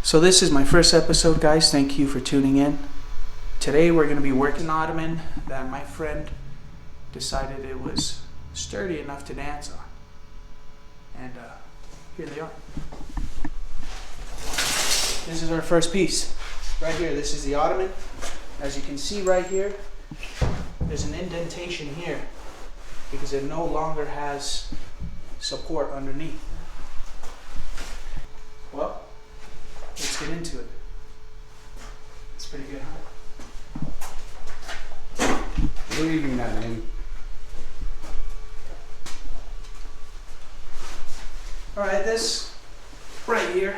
So this is my first episode, guys. Thank you for tuning in. Today we're going to be working an Ottoman that my friend decided it was sturdy enough to dance on. And here they are. This is our first piece. Right here, this is the Ottoman. As you can see right here, there's an indentation here because it no longer has support underneath. Well, let's get into it. It's pretty good, huh? What are you doing that name? Alright, this right here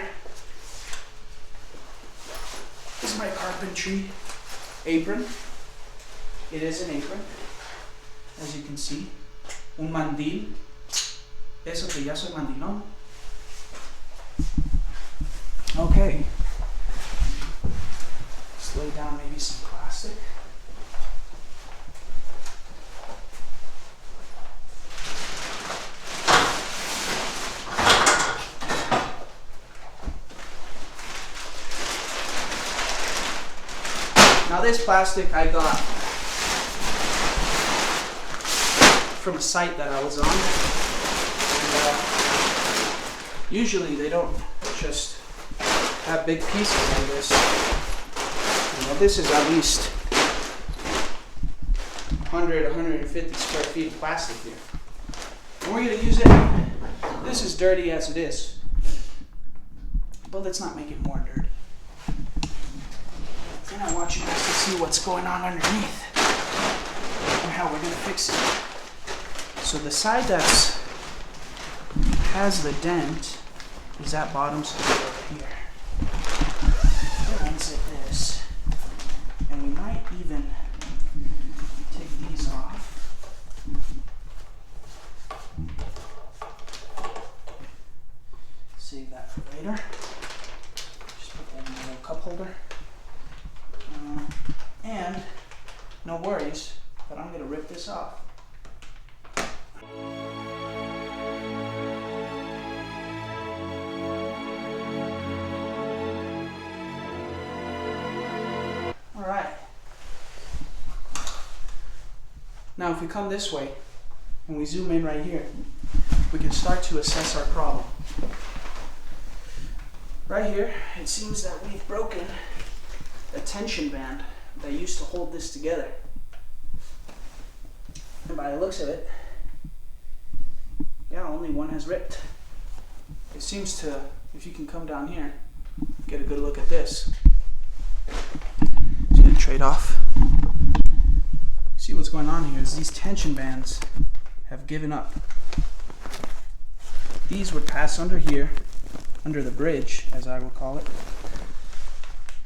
is my carpentry apron. It is an apron, as you can see. Un mandil. Eso que ya soy mandilón. Okay. Let's lay down maybe some plastic. Now this plastic I got from a site that I was on. And, usually they don't just have big pieces like this. You know, this is at least 100, 150 square feet of plastic here. And we're going to use it. This is dirty as it is, but let's not make it more dirty. And I want you guys to see what's going on underneath and how we're going to fix it. So the side that has the dent is that bottom side over here. It like this. And we might even take these off. Save that for later. Just put that in a little cup holder. And no worries, but I'm going to rip this off. Alright. Now if we come this way and we zoom in right here, we can start to assess our problem. Right here, it seems that we've broken a tension band that used to hold this together. And by the looks of it, yeah, only one has ripped. It seems to, if you can come down here, get a good look at this. Just gonna trade off. See what's going on here is these tension bands have given up. These would pass under here, under the bridge, as I will call it,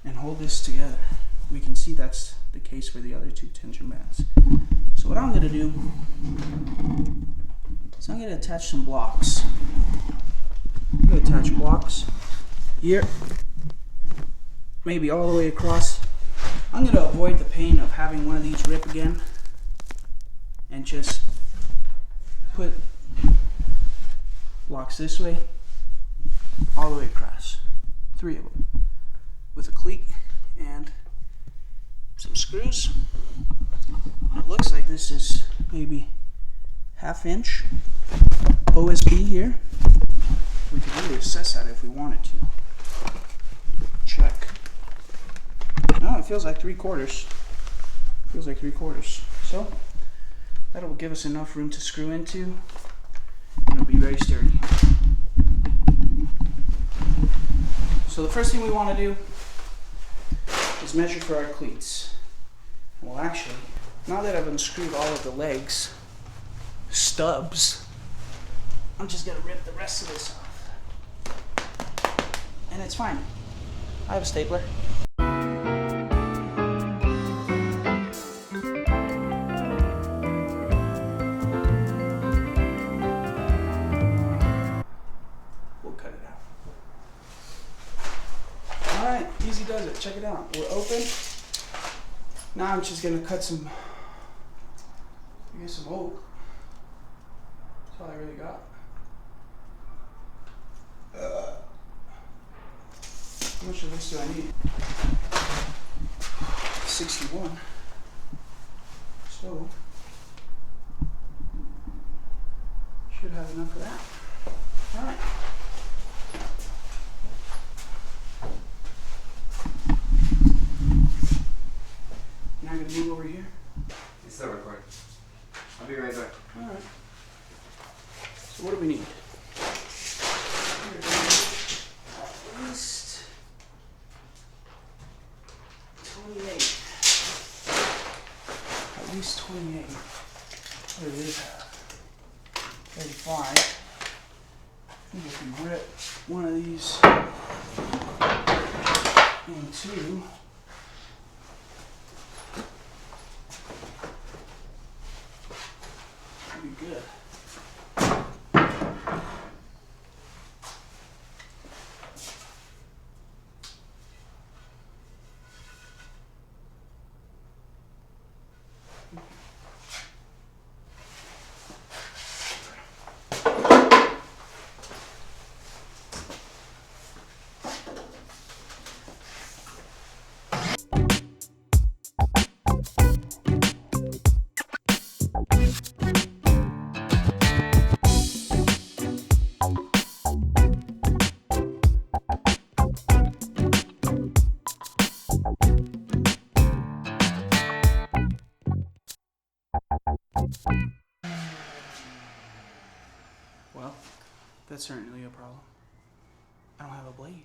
and hold this together. We can see that's the case for the other two tension bands. So what I'm going to do is I'm going to attach some blocks. I'm going to attach blocks here, maybe all the way across. I'm going to avoid the pain of having one of these rip again and just put blocks this way, all the way across. 3 of them. With a cleat and some screws. It looks like this is maybe 1/2 inch OSB here. We could really assess that if we wanted to. Check. No, it feels like 3/4. Feels like 3/4. So that'll give us enough room to screw into, and it'll be very sturdy. So the first thing we want to do is measure for our cleats. Well, actually, now that I've unscrewed all of the legs, stubs, I'm just going to rip the rest of this off. And it's fine. I have a stapler. We'll cut it out. Alright, easy does it. Check it out. We're open. Now I'm just going to cut some oak. That's all I really got. How much of this do I need? 61. So, should have enough of that. Alright. Now I'm going to move over here. It's still recording. I'll be right back. Alright. So what do we need? We're gonna need at least 28. At least 28. What is it? 35. I think I can rip one of these in two. That'd be good. Well, that's certainly a problem. I don't have a blade.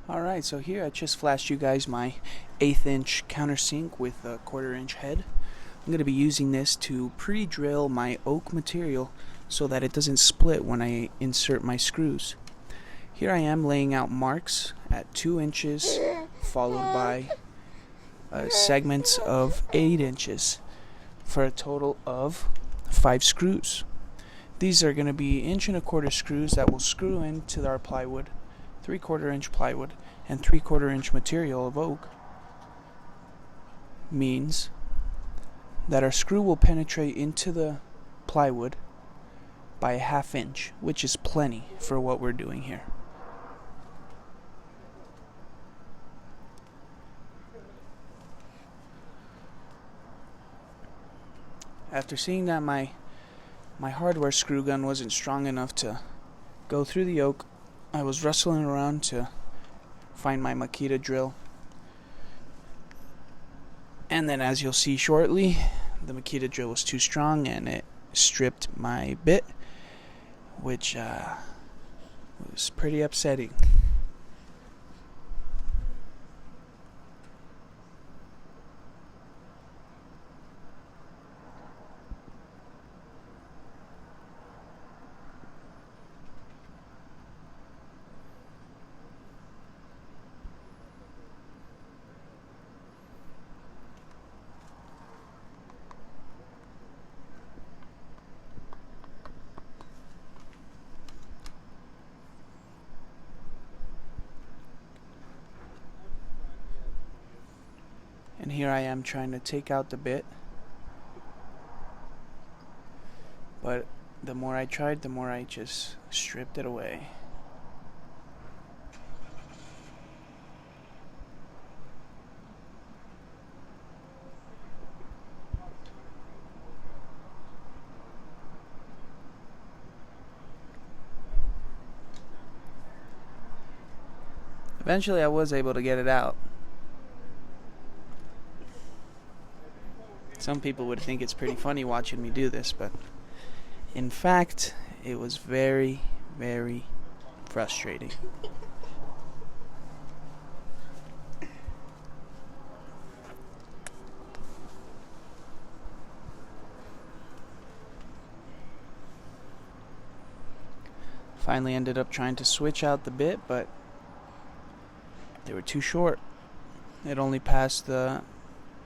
Alright, so here I just flashed you guys my 1/8 inch countersink with a 1/4 inch head. I'm going to be using this to pre-drill my oak material so that it doesn't split when I insert my screws. Here I am laying out marks at 2 inches followed by segments of 8 inches for a total of 5 screws. These are going to be 1 1/4 inch screws that will screw into our plywood, 3/4 inch plywood, and 3/4 inch material of oak. Means that our screw will penetrate into the plywood by 1/2 inch, which is plenty for what we're doing here. After seeing that my hardware screw gun wasn't strong enough to go through the oak, I was wrestling around to find my Makita drill. And then, as you'll see shortly, the Makita drill was too strong and it stripped my bit, which was pretty upsetting. And here I am trying to take out the bit, but the more I tried, the more I just stripped it away. Eventually I was able to get it out. Some people would think it's pretty funny watching me do this, but in fact, it was very, very frustrating. Finally ended up trying to switch out the bit, but they were too short. It only passed the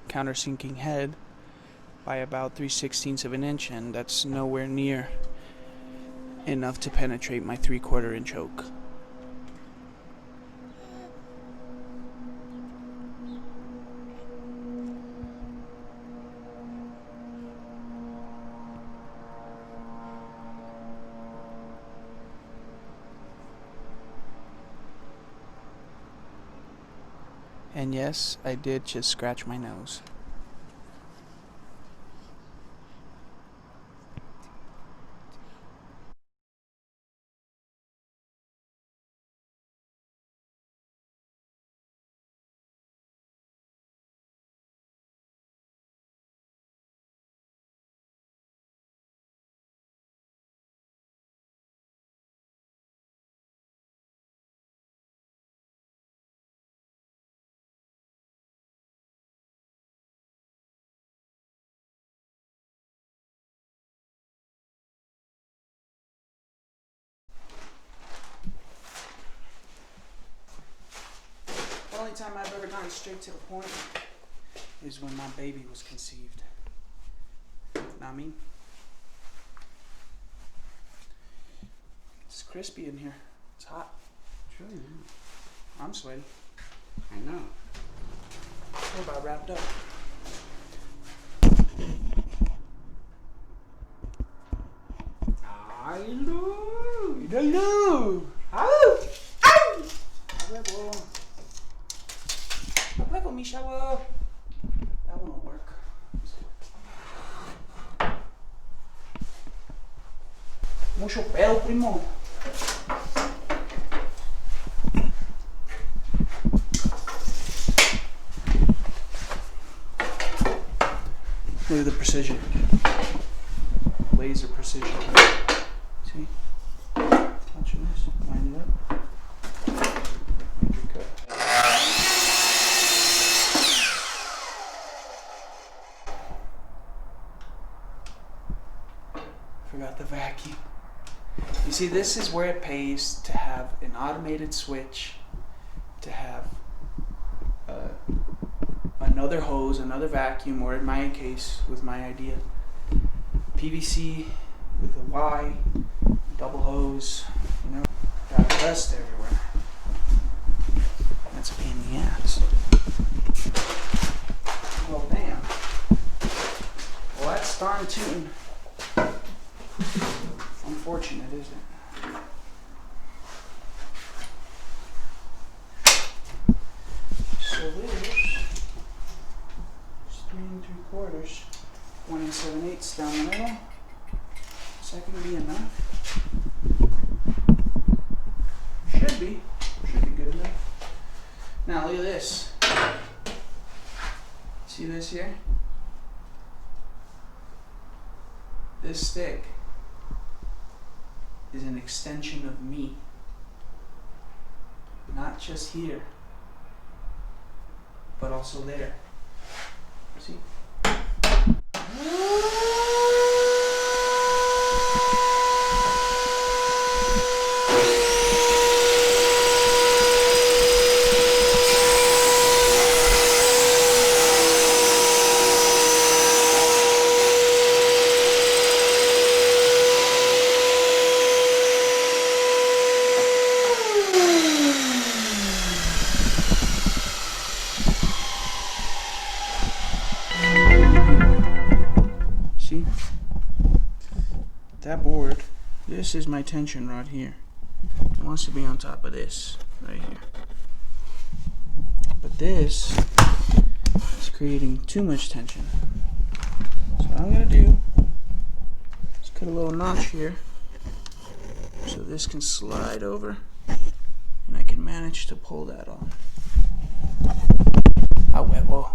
countersinking head by about 3/16 of an inch, and that's nowhere near enough to penetrate my 3/4 inch choke. And yes, I did just scratch my nose. The only time I've ever gone straight to the point is when my baby was conceived. Know what I mean? It's crispy in here. It's hot. It's really not. I'm sweaty. I know. We're about wrapped up. Hello. Hello! Ow! Ow! A huevo, mi chavo. That one will work. Mucho pedo, primo. Look at the precision. Laser precision. See? Watching this. Line it up. Make your cut. Forgot the vacuum. You see, this is where it pays to have an automated switch, to have another hose, another vacuum, or in my case, with my idea, PVC with a Y, double hose, you know, got dust everywhere. That's a pain in the ass. Well, damn. Well, that's darn tootin'. Unfortunate, isn't it? So there's 3 3/4, 1 7/8 down the middle. Is that going to be enough? Should be. Should be good enough. Now look at this. See this here? This stick is an extension of me. Not just here, but also there. See? See? That board, this is my tension rod here. It wants to be on top of this, right here. But this is creating too much tension. So what I'm going to do is cut a little notch here so this can slide over and I can manage to pull that off. A huevo.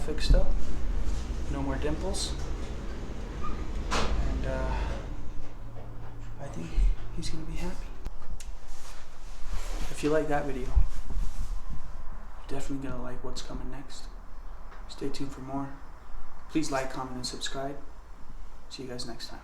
fixed up. No more dimples. And I think he's gonna be happy. If you like that video, you're definitely gonna like what's coming next. Stay tuned for more. Please like, comment, and subscribe. See you guys next time.